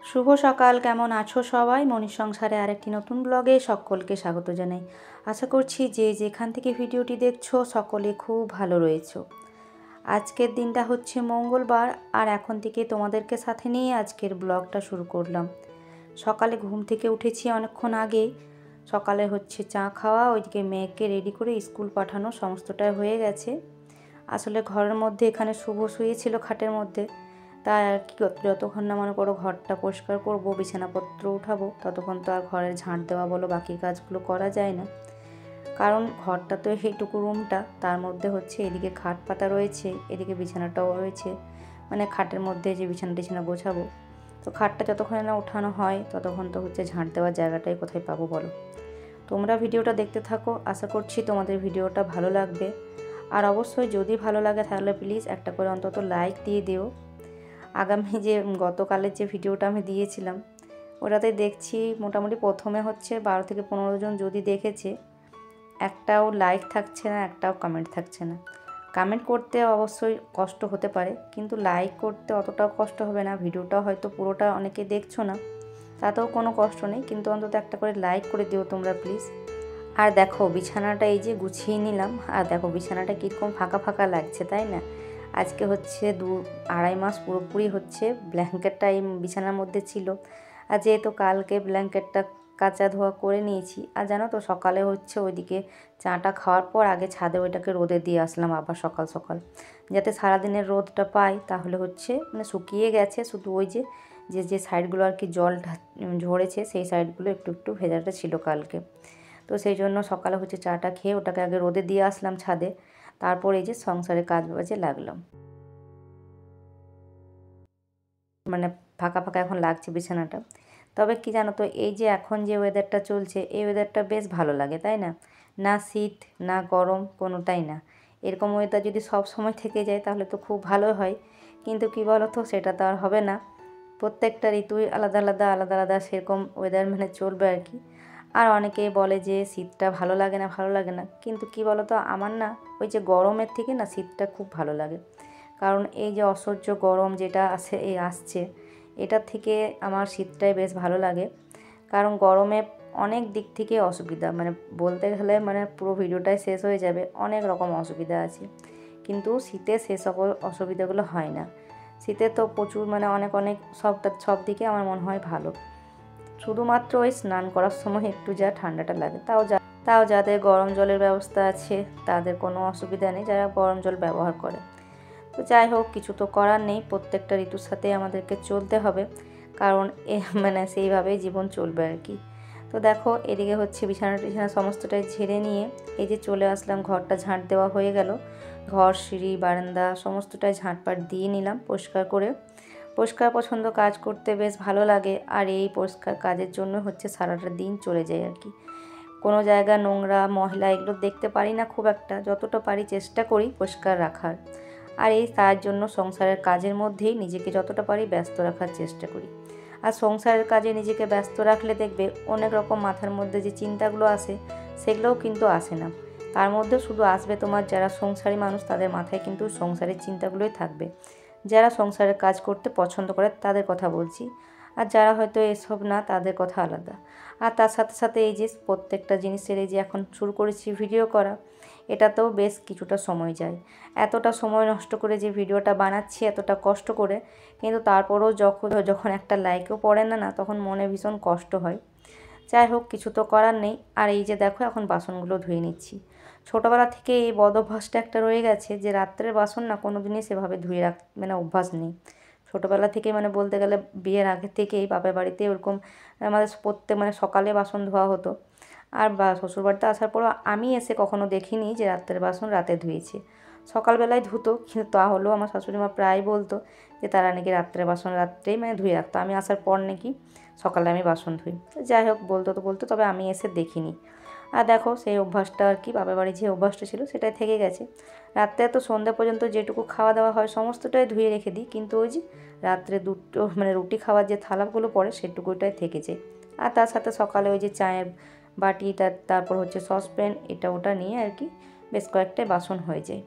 শুভ সকাল, কেমন আছো সবাই? মনির সংসারে আরেকটি নতুন ব্লগে সকলকে স্বাগত জানাই। আশা করছি যে যেখান থেকে ভিডিওটি দেখছো সকলে খুব ভালো রয়েছো। আজকের দিনটা হচ্ছে মঙ্গলবার, আর এখন থেকে তোমাদেরকে সাথে নিয়ে আজকের ব্লগটা শুরু করলাম। সকালে ঘুম থেকে উঠেছি অনেকক্ষণ আগেই। সকালে হচ্ছে চা খাওয়া, ওইদিকে মেয়েকে রেডি করে স্কুল পাঠানো, সমস্তটাই হয়ে গেছে। আসলে ঘরের মধ্যে এখানে শুভ শুয়েছিল খাটের মধ্যে, তাই আর কি যতক্ষণ না মনে করো ঘরটা পরিষ্কার করবো, বিছানাপত্র উঠাবো, ততক্ষণ তো আর ঘরের ঝাঁট দেওয়া বলো বাকি কাজগুলো করা যায় না। কারণ ঘরটা তো এইটুকু রুমটা, তার মধ্যে হচ্ছে এদিকে খাট পাতা রয়েছে, এদিকে বিছানাটাও রয়েছে, মানে খাটের মধ্যে যে বিছানা গোছাবো, তো খাটটা যতক্ষণ না ওঠানো হয় ততক্ষণ তো হচ্ছে ঝাঁট দেওয়ার জায়গাটাই কোথায় পাবো বলো। তোমরা ভিডিওটা দেখতে থাকো, আশা করছি তোমাদের ভিডিওটা ভালো লাগবে। আর অবশ্যই যদি ভালো লাগে তাহলে প্লিজ একটা করে অন্তত লাইক দিয়ে দিও। আগামী যে গতকালের যে ভিডিওটা আমি দিয়েছিলাম ওটাতে দেখছি মোটামুটি প্রথমে হচ্ছে 12 থেকে 15 জন যদি দেখেছে, একটাও লাইক থাকছে না, একটাও কমেন্ট থাকছে না। কমেন্ট করতে অবশ্যই কষ্ট হতে পারে, কিন্তু লাইক করতে অতটাও কষ্ট হবে না। ভিডিওটা হয়তো পুরোটা অনেকে দেখছো না, তাতেও কোনো কষ্ট নেই, কিন্তু অন্তত একটা করে লাইক করে দিও তোমরা প্লিজ। আর দেখো বিছানাটা এই যে গুছিয়ে নিলাম, আর দেখো বিছানাটা কীরকম ফাঁকা ফাঁকা লাগছে, তাই না? আজকে হচ্ছে 2-2.5 মাস পুরোপুরি হচ্ছে ব্ল্যাঙ্কেটটা এই বিছানার মধ্যে ছিল। আর যেহেতু কালকে ব্ল্যাঙ্কেটটা কাচা ধোয়া করে নিয়েছি, আর জানো তো সকালে হচ্ছে ওইদিকে চাটা খাওয়ার পর আগে ছাদে ওইটাকে রোদে দিয়ে আসলাম আবার সকাল সকাল, যাতে সারাদিনের রোদটা পাই। তাহলে হচ্ছে মানে শুকিয়ে গেছে, শুধু ওই যে যে যে সাইডগুলো আর কি জলটা ঝরেছে সেই সাইডগুলো একটু একটু ভেজাটা ছিল কালকে। তো সেই জন্য সকালে হচ্ছে চাটা খেয়ে ওটাকে আগে রোদে দিয়ে আসলাম ছাদে, তারপর এই যে সংসারের কাজ বাজে লাগলাম। মানে ফাঁকা ফাঁকা এখন লাগছে বিছানাটা। তবে কি জানো তো, এই যে এখন যে ওয়েদারটা চলছে, এই ওয়েদারটা বেশ ভালো লাগে, তাই না? না শীত না গরম, কোনোটাই না। এরকম ওয়েদার যদি সব সময় থেকে যায় তাহলে তো খুব ভালো হয়, কিন্তু কি বলো তো, সেটা তো আর হবে না। প্রত্যেকটা ঋতুই আলাদা আলাদা আলাদা আলাদা সেরকম ওয়েদার মানে চলবে আর কি। আর অনেকেই বলে যে শীতটা ভালো লাগে না, ভালো লাগে না, কিন্তু কি বলো তো, আমার না ওই যে গরমের থেকে না শীতটা খুব ভালো লাগে। কারণ এই যে অসহ্য গরম যেটা আসছে, এটার থেকে আমার শীতটাই বেশ ভালো লাগে। কারণ গরমে অনেক দিক থেকে অসুবিধা, মানে বলতে গেলে মানে পুরো ভিডিওটাই শেষ হয়ে যাবে, অনেক রকম অসুবিধা আছে। কিন্তু শীতে সে সকল অসুবিধাগুলো হয় না। শীতে তো প্রচুর মানে অনেক অনেক সব দিকে আমার মনে হয় ভালো। শুধুমাত্র ওই স্নান করার সময় একটু যা ঠান্ডাটা লাগে, তাও যাদের গরম জলের ব্যবস্থা আছে তাদের কোনো অসুবিধা নেই, যারা গরম জল ব্যবহার করে। তো যাই হোক, কিছু তো করার নেই, প্রত্যেকটা ঋতুর সাথে আমাদেরকে চলতে হবে, কারণ মানে সেইভাবেই জীবন চলবে আর কি। তো দেখো এদিকে হচ্ছে বিছানা সমস্তটাই ঝেড়ে নিয়ে এই যে চলে আসলাম, ঘরটা ঝাঁট দেওয়া হয়ে গেল। ঘর, সিঁড়ি, বারান্দা সমস্তটাই ঝাঁটপাট দিয়ে নিলাম পরিষ্কার করে। পরিষ্কার পছন্দ কাজ করতে বেশ ভালো লাগে, আর এই পরিষ্কার কাজের জন্য হচ্ছে সারাটা দিন চলে যায় আর কি। কোনো জায়গা নোংরা ময়লা এগুলো দেখতে পারি না খুব একটা, যতটা পারি চেষ্টা করি পরিষ্কার রাখার। আর এই তার জন্য সংসারের কাজের মধ্যেই নিজেকে যতটা পারি ব্যস্ত রাখার চেষ্টা করি। আর সংসারের কাজে নিজেকে ব্যস্ত রাখলে দেখবে অনেক রকম মাথার মধ্যে যে চিন্তাগুলো আসে সেগুলোও কিন্তু আসে না। তার মধ্যে শুধু আসবে তোমার যারা সংসারী মানুষ, তাদের মাথায় কিন্তু সংসারের চিন্তাগুলোই থাকবে। যারা সংসারের কাজ করতে পছন্দ করে তাদের কথা বলছি, আর যারা হয়তো এসব না তাদের কথা আলাদা। আর তার সাথে সাথে এই যে প্রত্যেকটা জিনিসের এই যে এখন শুরু করেছি ভিডিও করা, এটাতেও বেশ কিছুটা সময় যায়। এতটা সময় নষ্ট করে যে ভিডিওটা বানাচ্ছি এতটা কষ্ট করে, কিন্তু তারপরেও যখন একটা লাইকও পড়ে না, তখন মনে ভীষণ কষ্ট হয়। যাই হোক, কিছু তো করার নেই। আর এই যে দেখো এখন বাসনগুলো ধুয়ে নিচ্ছি। ছোটোবেলা থেকে এই বদ অভ্যাসটা একটা রয়ে গেছে যে রাত্রের বাসন না কোনো দিনই সেভাবে ধুয়ে মানে অভ্যাস নেই। ছোটোবেলা থেকে মানে বলতে গেলে বিয়ের আগে থেকেই বাপের বাড়িতে ওরকম আমাদের মানে সকালে বাসন ধোয়া হতো। আর শ্বশুরবাড়িতে আসার পরও আমি এসে কখনো দেখিনি যে রাত্রের বাসন রাতে ধুয়েছে। সকালবেলায় ধুতো, কিন্তু তাহলেও আমার শাশুড়ি মা প্রায় বলতো যে তারা নাকি রাত্রের বাসন রাত্রেই মানে ধুয়ে রাখতো, আমি আসার পর নাকি সকালে আমি বাসন ধুই। যাই হোক, বলতো, তবে আমি এসে দেখিনি। আর দেখো সেই অভ্যাসটা আর কি, বাপের বাড়ির যে অভ্যাসটা ছিল সেটাই থেকে গেছে। রাত্রে তো সন্ধ্যা পর্যন্ত যেটুকু খাওয়া দাওয়া হয় সমস্তটাই ধুয়ে রেখে দিই, কিন্তু ওই যে রাত্রে দুটো মানে রুটি খাওয়ার যে থালাগুলো পড়ে সেটুকুটাই থেকে যায়। আর তার সাথে সকালে ওই যে চায়ের বাটি, তারপর হচ্ছে সসপ্যান, এটা ওটা নিয়ে আর কি বেশ কয়েকটাই বাসন হয়ে যায়।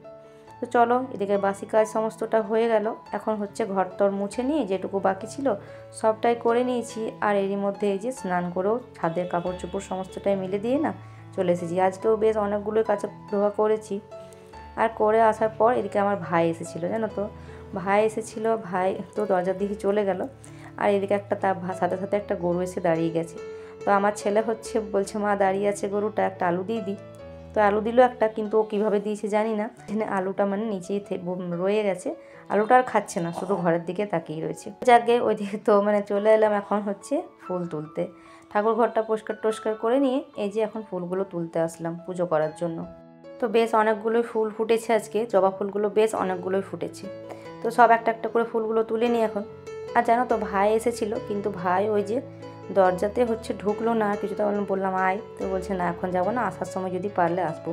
তো চলো, এদিকে বাসি কাজ সমস্তটা হয়ে গেল। এখন হচ্ছে ঘর তর মুছে নিয়ে যেটুকু বাকি ছিল সবটাই করে নিয়েছি। আর এরই মধ্যে এই যে স্নান করেও ছাদের কাপড় চোপড় সমস্তটাই মিলে দিয়ে না চলে এসেছি। আজকেও বেশ অনেকগুলোই কাঁচা ধোয়া করেছি। আর করে আসার পর এদিকে আমার ভাই এসেছিলো, জানো তো, ভাই এসেছিলো। ভাই তো দরজার দিকে চলে গেল। আর এদিকে একটা তার সাথে সাথে একটা গরু এসে দাঁড়িয়ে গেছে। তো আমার ছেলে হচ্ছে বলছে, মা দাঁড়িয়ে আছে গরুটা, একটা আলু দিয়ে দিই। তো আলু দিল একটা, কিন্তু ও কীভাবে দিয়েছে জানি না, এখানে আলুটা মানে নিচেই রয়ে গেছে। আলুটা আর খাচ্ছে না, শুধু ঘরের দিকে তাকিয়ে রয়েছে। যাকে ওইদিকে তো মানে চলে এলাম এখন হচ্ছে ফুল তুলতে। ঠাকুর ঘরটা পরিষ্কার টস্কার করে নিয়ে এই যে এখন ফুলগুলো তুলতে আসলাম পুজো করার জন্য। তো বেশ অনেকগুলোই ফুল ফুটেছে আজকে, জবা ফুলগুলো বেশ অনেকগুলোই ফুটেছে। তো সব একটা একটা করে ফুলগুলো তুলে নিই এখন। আর জানো তো, ভাই এসেছিলো, কিন্তু ভাই ওই যে দরজাতে হচ্ছে ঢুকলো না। কিছুটা বললাম আয়, তো বলছে না এখন যাবো না, আসার সময় যদি পারলে আসবো।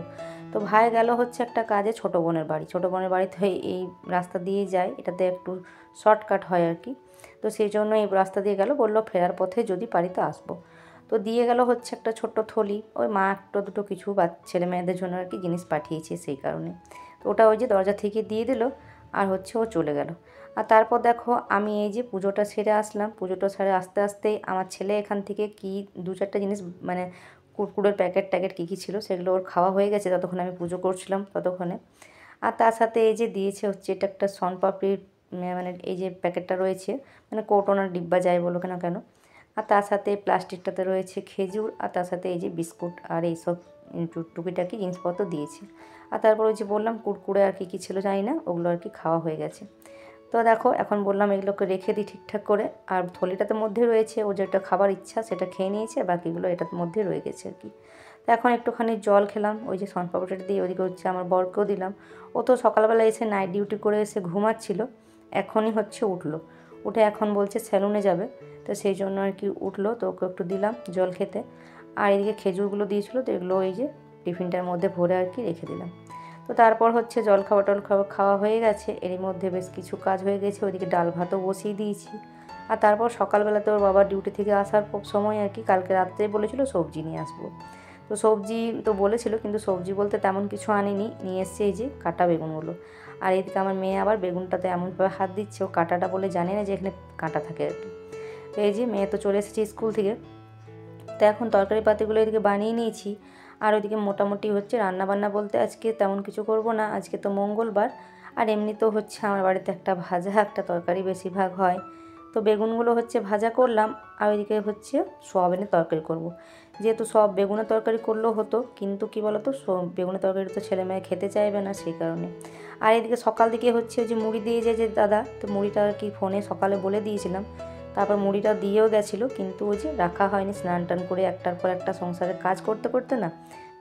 তো ভাই গেল হচ্ছে একটা কাজে ছোটো বোনের বাড়ি। ছোটো বোনের বাড়িতে এই রাস্তা দিয়ে যায়, এটাতে একটু শর্টকাট হয় আর কি। তো সেই জন্য এই রাস্তা দিয়ে গেল, বললো ফেরার পথে যদি পারি তো আসবো। তো দিয়ে গেল হচ্ছে একটা ছোট্ট থলি, ওই মা একটা দুটো কিছু ছেলে মেয়েদের জন্য আর কি জিনিস পাঠিয়েছে সেই কারণে। তো ওটা ওই যে দরজা থেকে দিয়ে দিল, আর হচ্ছে ও চলে গেল। আর তারপর দেখো আমি এই যে পুজোটা সেরে আসলাম। পুজোটা সেরে আস্তে আস্তেই আমার ছেলে এখান থেকে কি 2-4টা জিনিস মানে কুরকুরের প্যাকেট ট্যাকেট কী কী ছিল সেগুলো ওর খাওয়া হয়ে গেছে ততক্ষণ আমি পুজো করছিলাম ততক্ষণে। আর তার সাথে এই যে দিয়েছে হচ্ছে এটা একটা শনপাপড়ির মানে এই যে প্যাকেটটা রয়েছে, মানে কৌটোনার ডিব্বা যাই বলো কেন কেন। আর তার সাথে প্লাস্টিকটাতে রয়েছে খেজুর, আর তার সাথে এই যে বিস্কুট আর এইসব টুকিটাকি জিনিসপত্র দিয়েছে। আর তারপর ওই যে বললাম কুরকুরে আর কী ছিল জানি না, ওগুলো আর কি খাওয়া হয়ে গেছে। তো দেখো এখন বললাম এগুলোকে রেখে দিই ঠিকঠাক করে। আর থলিটাতে মধ্যে রয়েছে ও যেটা খাবার ইচ্ছা সেটা খেয়ে নিয়েছে, বাকিগুলো এটার মধ্যে রয়ে গেছে আর কি। তো এখন একটুখানি জল খেলাম, ওই যে শনপাপড়িটা দিয়ে ওদিকে হচ্ছে আমার বরকেও দিলাম। ও তো সকালবেলা এসে নাইট ডিউটি করে এসে ঘুমাচ্ছিল, এখনই হচ্ছে উঠলো। উঠে এখন বলছে সেলুনে যাবে, তো সেই জন্য আর কি উঠলো। তো ওকে একটু দিলাম জল খেতে। আর এদিকে খেজুরগুলো দিয়েছিলো, তো এগুলো ওই যে টিফিনটার মধ্যে ভরে আর কি রেখে দিলাম। তো তারপর হচ্ছে জল খাওয়া খাওয়া হয়ে গেছে। এরই মধ্যে বেশ কিছু কাজ হয়ে গেছে, ওইদিকে ডাল ভাতও বসিয়ে দিয়েছি। আর তারপর সকালবেলা তো ওর বাবা ডিউটি থেকে আসার সময় আর কি কালকে রাত্রে বলেছিল সবজি নিয়ে আসবো। তো সবজি তো বলেছিল, কিন্তু সবজি বলতে তেমন কিছু আনিনি, নিয়ে এসছে এই যে কাটা বেগুনগুলো। আর এদিকে আমার মেয়ে আবার বেগুনটাতে এমনভাবে হাত দিচ্ছে, ও কাটাটা বলে জানে না যে এখানে কাঁটা থাকে আর কি। তো এই যে মেয়ে তো চলে এসেছে স্কুল থেকে। তো এখন তরকারি পাতিগুলো এদিকে বানিয়ে নিয়েছি। আর ওইদিকে মোটামুটি হচ্ছে রান্নাবান্না বলতে আজকে তেমন কিছু করব না, আজকে তো মঙ্গলবার। আর এমনিতেও হচ্ছে আমার বাড়িতে একটা ভাজা একটা তরকারি বেশিরভাগ হয়। তো বেগুনগুলো হচ্ছে ভাজা করলাম, আর ওইদিকে হচ্ছে সোয়াবিনের তরকারি করব। যেহেতু সব বেগুনের তরকারি করলেও হতো, কিন্তু কি বলো তো, বেগুনের তরকারি তো ছেলে মেয়ে খেতে চাইবে না সেই কারণে। আর এদিকে সকাল দিকে হচ্ছে ওই যে মুড়ি দিয়ে যায় যে দাদা, তো মুড়িটা আর কি ফোনে সকালে বলে দিয়েছিলাম। তারপর মুড়িটা দিয়েও গেছিলো, কিন্তু ওই যে রাখা হয়নি, স্নান টান করে একটার পর একটা সংসারের কাজ করতে করতে না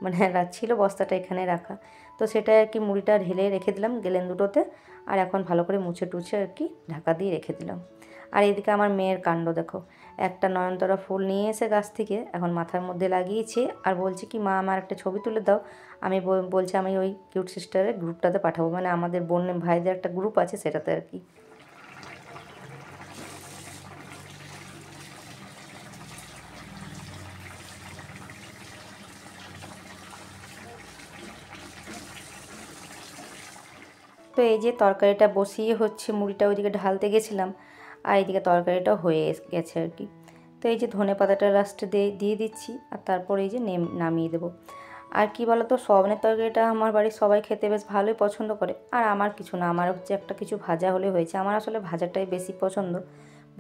মানে ছিল বস্তাটা এখানে রাখা। তো সেটা আর কি মুড়িটা ঢেলে রেখে দিলাম গেলেন দুটোতে। আর এখন ভালো করে মুছে টুছে আর কি ঢাকা দিয়ে রেখে দিলাম। আর এদিকে আমার মেয়ের কাণ্ড দেখো, একটা নয়নতারা ফুল নিয়ে এসে গাছ থেকে এখন মাথার মধ্যে লাগিয়েছে। আর বলছে কি মা আমার একটা ছবি তুলে দাও। আমি বলছে আমি ওই কিউট সিস্টারের গ্রুপটাতে পাঠাবো, মানে আমাদের বোন ভাইদের একটা গ্রুপ আছে সেটাতে আর কি। তো এই যে তরকারিটা বসিয়ে হচ্ছে মুড়িটা ওইদিকে ঢালতে গেছিলাম, আর এইদিকে তরকারিটাও হয়ে গেছে আর কি। তো এই যে ধনেপাতাটা লাস্টে দিয়ে দিচ্ছি, আর তারপর এই যে নামিয়ে দেবো। আর কি বলো তো, সোয়াবিনের তরকারিটা আমার বাড়ির সবাই খেতে বেশ ভালোই পছন্দ করে। আর আমার কিছু না, আমার হচ্ছে একটা কিছু ভাজা হলে হয়েছে। আমার আসলে ভাজাটাই বেশি পছন্দ।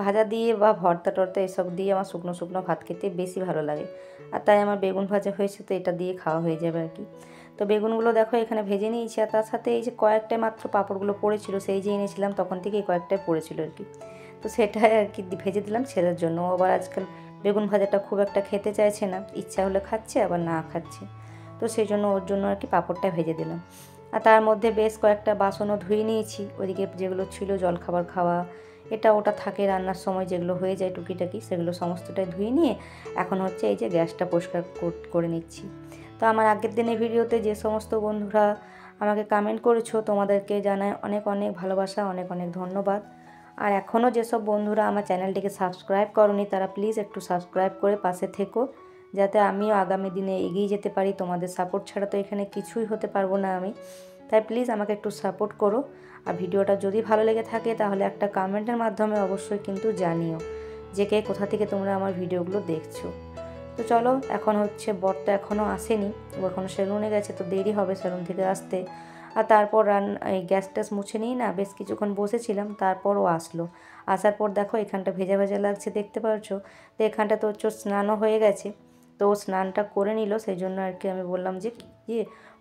ভাজা দিয়ে বা ভর্তা টর্তা এসব দিয়ে আমার শুকনো শুকনো ভাত খেতে বেশি ভালো লাগে। আর তাই আমার বেগুন ভাজা হয়েছে, তো এটা দিয়ে খাওয়া হয়ে যাবে আর কি। তো বেগুনগুলো দেখো এখানে ভেজে নিয়েছি। আর তার সাথে এই যে কয়েকটাই মাত্র পাঁপড়গুলো পড়েছিল, সেই যে এনেছিলাম তখন থেকেই কয়েকটাই পড়েছিল আর কি। তো সেটাই আর কি ভেজে দিলাম ছেলের জন্য। ও আবার আজকাল বেগুন ভাজাটা খুব একটা খেতে চাইছে না, ইচ্ছা হলে খাচ্ছে আবার না খাচ্ছে। তো সেই জন্য ওর জন্য আর কি পাঁপড়টা ভেজে দিলাম। আর তার মধ্যে বেশ কয়েকটা বাসনও ধুয়ে নিয়েছি, ওইদিকে যেগুলো ছিল জলখাবার খাওয়া এটা ওটা থাকে রান্নার সময় যেগুলো হয়ে যায় টুকিটাকি, সেগুলো সমস্তটাই ধুয়ে নিয়ে এখন হচ্ছে এই যে গ্যাসটা পরিষ্কার করে নিচ্ছি। তো আমার আগের দিনের ভিডিওতে যে সমস্ত বন্ধুরা আমাকে কমেন্ট করেছো তোমাদেরকে জানাই অনেক অনেক ভালোবাসা, অনেক অনেক ধন্যবাদ। আর এখনও যেসব বন্ধুরা আমার চ্যানেলটিকে সাবস্ক্রাইব করনি তারা প্লিজ একটু সাবস্ক্রাইব করে পাশে থেকো, যাতে আমিও আগামী দিনে এগিয়ে যেতে পারি। তোমাদের সাপোর্ট ছাড়া তো এখানে কিছুই হতে পারবো না আমি। তাই প্লিজ আমাকে একটু সাপোর্ট করো। আর ভিডিওটা যদি ভালো লেগে থাকে তাহলে একটা কমেন্টের মাধ্যমে অবশ্যই কিন্তু জানিও যে কে কোথা থেকে তোমরা আমার ভিডিওগুলো দেখছো। তো চলো, এখন হচ্ছে বর তো এখনও আসেনি, ও এখনও সেলুনে গেছে, তো দেরি হবে সেলুন থেকে আসতে। আর তারপর এই গ্যাস ট্যাস মুছে নিই না, বেশ কিছুক্ষণ বসেছিলাম, তারপর ও আসলো। আসার পর দেখো এখানটা ভেজা ভেজা লাগছে, দেখতে পাচ্ছ। তো এখানটা তো হচ্ছে স্নানও হয়ে গেছে, তো ও স্নানটা করে নিল, সেই জন্য আর কি আমি বললাম যে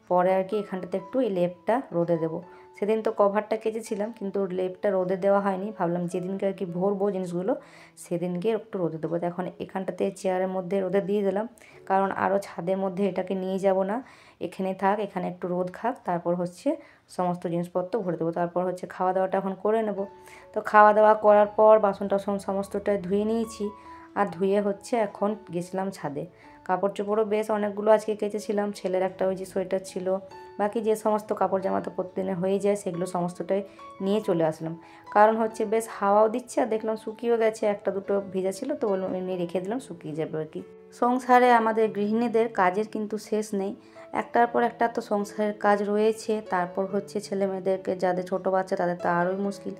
পরে আর কি এখানটাতে একটু এই লেপটা রোদে দেবো। সেদিন তো কভারটা কেচেছিলাম, কিন্তু লেপটা রোদে দেওয়া হয়নি, ভাবলাম যেদিনকে আর কি ভরবো জিনিসগুলো সেদিনকে একটু রোদে দেবো। তো এখন এখানটাতে চেয়ারের মধ্যে রোদে দিয়ে দিলাম, কারণ আরও ছাদের মধ্যে এটাকে নিয়ে যাব না, এখানে থাক, এখানে একটু রোদ খাক, তারপর হচ্ছে সমস্ত জিনিসপত্র ভরে দেবো। তারপর হচ্ছে খাওয়া দাওয়াটা এখন করে নেব। তো খাওয়া দাওয়া করার পর বাসন টাসন সমস্তটা ধুয়ে নিয়েছি, আর ধুয়ে হচ্ছে এখন গেছিলাম ছাদে। কাপড় চোপড়ও বেশ অনেকগুলো আজকে কেচেছিলাম, ছেলের একটা ওই যে সোয়েটার ছিল, বাকি যে সমস্ত কাপড় জামা তো প্রতিদিনে হয়ে যায় সেগুলো সমস্তটাই নিয়ে চলে আসলাম। কারণ হচ্ছে বেশ হাওয়াও দিচ্ছে, আর দেখলাম শুকিয়েও গেছে, একটা দুটো ভিজা ছিল, তো বললাম এমনি রেখে দিলাম, শুকিয়ে যাবে আর কি। সংসারে আমাদের গৃহিণীদের কাজের কিন্তু শেষ নেই, একটার পর একটা তো সংসারের কাজ রয়েছে। তারপর হচ্ছে ছেলে মেয়েদেরকে, যাদের ছোটো বাচ্চা তাদের তো আরোই মুশকিল।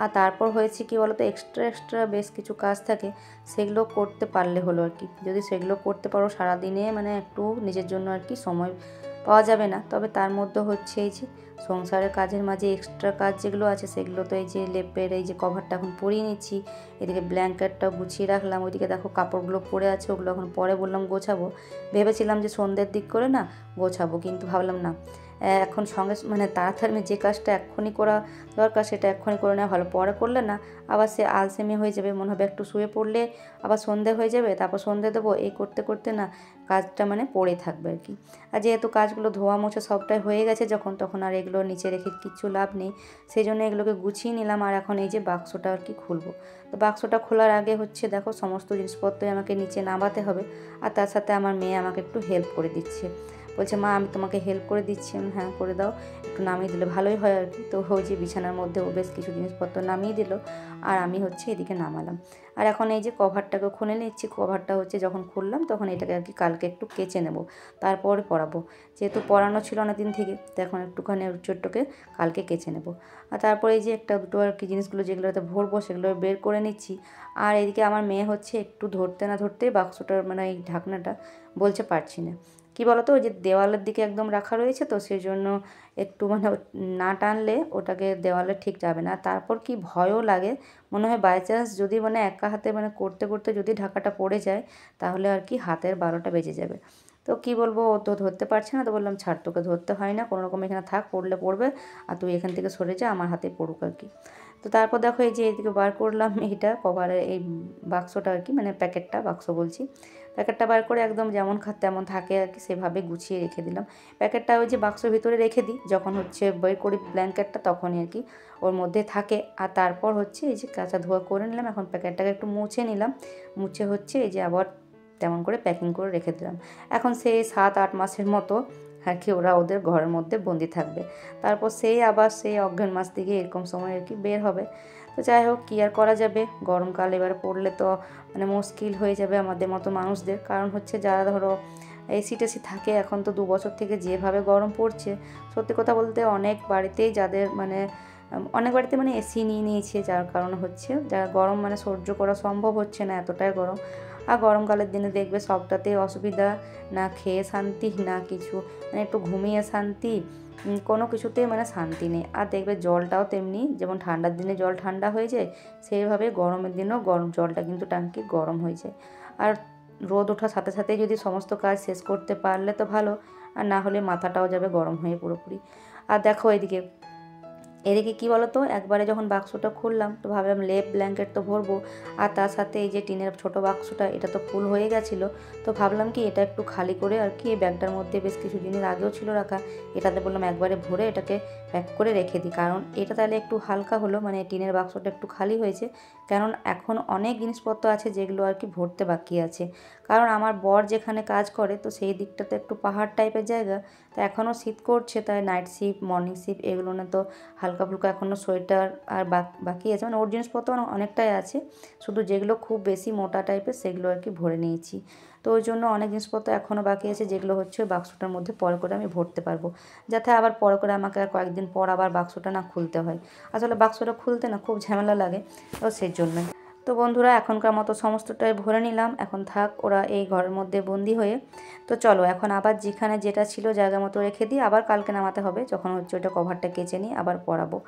আর তারপর হয়েছে কি বলতো, এক্সট্রা বেশ কিছু কাজ থাকে, সেগুলো করতে পারলে হলো আর কি। যদি সেগুলো করতে পারো সারাদিনে মানে একটু নিজের জন্য আর কি সময় পাওয়া যাবে না। তবে তার মধ্যে হচ্ছে এই যে সংসারের কাজের মাঝে এক্সট্রা কাজ যেগুলো আছে সেগুলো তো এই যে লেপের এই যে কভারটা এখন পরিয়ে নিচ্ছি, এদিকে ব্ল্যাঙ্কেটটা গুছিয়ে রাখলাম, ওইদিকে দেখো কাপড়গুলো পরে আছে, ওগুলো এখন পরে বললাম গোছাবো। ভেবেছিলাম যে সন্ধ্যের দিক করে না গোছাবো, কিন্তু ভাবলাম না, এখন সঙ্গে মানে তাড়াতাড়ি যে কাজটা এক্ষুনি করা দরকার সেটা এক্ষুনি করে নেওয়া ভালো। পরে করলে না আবার সে আলসেমি হয়ে যাবে, মনে হবে একটু শুয়ে পড়লে আবার সন্ধে হয়ে যাবে, তারপর সন্ধে দেবো, এই করতে করতে না কাজটা মানে পড়ে থাকবে আর কি। আর যেহেতু কাজগুলো ধোয়া মোছা সবটাই হয়ে গেছে যখন, তখন আর এগুলো নিচে রেখে কিচ্ছু লাভ নেই, সেই জন্য এগুলোকে গুছিয়ে নিলাম। আর এখন এই যে বাক্সটা আর কি খুলবো। তো বাক্সটা খোলার আগে হচ্ছে দেখো সমস্ত জিনিসপত্রই আমাকে নিচে নামাতে হবে, আর তার সাথে আমার মেয়ে আমাকে একটু হেল্প করে দিচ্ছে, বলছে মা আমি তোমাকে হেল্প করে দিচ্ছি। হ্যাঁ করে দাও, একটু নামিয়ে দিলে ভালোই হয় আর কি। তো ওই যে বিছানার মধ্যে ও বেশ কিছু জিনিসপত্র নামিয়ে দিল, আর আমি হচ্ছে এদিকে নামালাম। আর এখন এই যে কভারটাকে খুলে নিচ্ছি, কভারটা হচ্ছে যখন খুললাম তখন এটাকে আর কি কালকে একটু কেচে নেব, তারপরে পরাবো। যেহেতু পরানো ছিল অনেক দিন থেকে, তো এখন একটুখানি ছোট্টকে কালকে কেচে নেব। আর তারপরে এই যে একটা দুটো আর কি জিনিসগুলো যেগুলোতে ভরবো সেগুলো বের করে নিচ্ছি। আর এদিকে আমার মেয়ে হচ্ছে একটু ধরতে না ধরতেই বাক্সটার মানে এই ঢাকনাটা বলছে পারছি না। কী বলো তো, ওই যে দেওয়ালের দিকে একদম রাখা রয়েছে, তো সেই জন্য একটু মানে না টানলে ওটাকে দেওয়ালে ঠিক যাবে না। তারপর কি ভয়ও লাগে, মনে হয় বাই চান্স যদি মানে একা হাতে মানে করতে করতে যদি ঢাকাটা পড়ে যায় তাহলে আর কি হাতের 12টা বেজে যাবে। তো কি বলবো, ও তো ধরতে পারছে না, তো বললাম ছাড়, তোকে ধরতে হয় না, কোনো রকম এখানে থাক, পড়লে পড়বে, আর তুই এখান থেকে সরে যা, আমার হাতে পড়ুক আর কি। তো তারপর দেখো এই যে এইদিকে বার করলাম এইটা কভারের এই বাক্সটা আর কি, মানে প্যাকেটটা, বাক্স বলছি, প্যাকেটটা বার করে একদম যেমন তেমন থাকে আর কি সেভাবে গুছিয়ে রেখে দিলাম। প্যাকেটটা ওই যে বাক্সের ভিতরে রেখে দিই, যখন হচ্ছে বের করি ব্ল্যাঙ্কেটটা তখনই আর কি ওর মধ্যে থাকে। আর তারপর হচ্ছে এই যে কাঁচা ধোয়া করে নিলাম, এখন প্যাকেটটাকে একটু মুছে নিলাম, মুছে হচ্ছে এই যে আবার তেমন করে প্যাকিং করে রেখে দিলাম। এখন সেই 7-8 মাসের মতো আর কি ওরা ওদের ঘরের মধ্যে বন্দি থাকবে, তারপর সেই আবার সেই অগ্রহায়ণ মাস থেকে এরকম সময় আর কি বের হবে। তো যাই হোক, কী আর করা যাবে, গরমকাল এবার পড়লে তো মানে মুশকিল হয়ে যাবে আমাদের মতো মানুষদের। কারণ হচ্ছে যারা ধরো এসি টেসি থাকে, এখন তো 2 বছর থেকে যেভাবে গরম পড়ছে, সত্যি কথা বলতে অনেক বাড়িতেই যাদের মানে অনেক বাড়িতে মানে এসি নিয়ে নিয়েছে, যার কারণে হচ্ছে যারা গরম মানে সহ্য করা সম্ভব হচ্ছে না, এতটাই গরম। আর গরমকালের দিনে দেখবে সবটাতেই অসুবিধা, না খেয়ে শান্তি না কিছু, মানে একটু ঘুমিয়ে শান্তি, কোনো কিছুতেই মানে শান্তি নেই। আর দেখবে জলটাও তেমনি, যেমন ঠান্ডার দিনে জল ঠান্ডা হয়ে যায়, সেইভাবে গরমের দিনেও গরম জলটা কিন্তু ট্যাঙ্কি গরম হয়ে যায়। আর রোদ ওঠার সাথে সাথেই যদি সমস্ত কাজ শেষ করতে পারলে তো ভালো, আর না হলে মাথাটাও যাবে গরম হয়ে পুরোপুরি। আর দেখো এদিকে কী বলো তো, একবারে যখন বাক্সটা খুললাম তো ভাবলাম লেপ ব্ল্যাঙ্কেট তো ভরবো, আর তার সাথে এই যে টিনের ছোটো বাক্সটা এটা তো ফুল হয়ে গেছিলো, তো ভাবলাম কি এটা একটু খালি করে আর কি এই ব্যাগটার মধ্যে বেশ কিছু জিনিস আগেও ছিল রাখা, এটাতে বললাম একবারে ভরে এটাকে প্যাক করে রেখে দিই, কারণ এটা তাহলে একটু হালকা হলো, মানে টিনের বাক্সটা একটু খালি হয়েছে, কারণ এখন অনেক জিনিসপত্র আছে যেগুলো আর কি ভরতে বাকি আছে। কারণ আমার বর যেখানে কাজ করে তো সেই দিকটাতে একটু পাহাড় টাইপের জায়গা, তো এখনও শীত করছে, তাই নাইট শিফট মর্নিং শিফট এগুলো না তো হালকা ফুলকা এখনও সোয়েটার আর বাকি আছে, মানে ওর জিনিসপত্র অনেকটাই আছে, শুধু যেগুলো খুব বেশি মোটা টাইপের সেগুলো আর কি ভরে নিয়েছি। তো ওই জন্য অনেক জিনিসপত্র এখনও বাকি আছে, যেগুলো হচ্ছে ওই বাক্সটার মধ্যে পরে করে আমি ভরতে পারবো, যাতে আবার পরে করে আমাকে আর কয়েকদিন পর আবার বাক্সটা না খুলতে হয়। আসলে বাক্সটা খুলতে না খুব ঝামেলা লাগে, তো সেই জন্যই। তো বন্ধুরা এখনকার মতো সমস্তটাই ভরে নিলাম, এখন থাক ওরা এই ঘরের মধ্যে বন্দি হয়ে। তো চলো এখন আবার যেখানে যেটা ছিল জায়গা মতো রেখে দিই, আবার কালকে নামাতে হবে, যখন হচ্ছে ওইটা কভারটা কেচে নিই আবার পরাবো।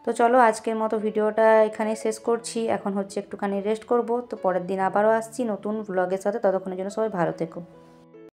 তো চলো আজকের মতো ভিডিওটা এখানেই শেষ করছি, এখন হচ্ছে একটুখানি রেস্ট করব। তো পরের দিন আবারও আসছি নতুন ব্লগের সাথে, ততক্ষণের জন্য সবাই ভালো থেকো।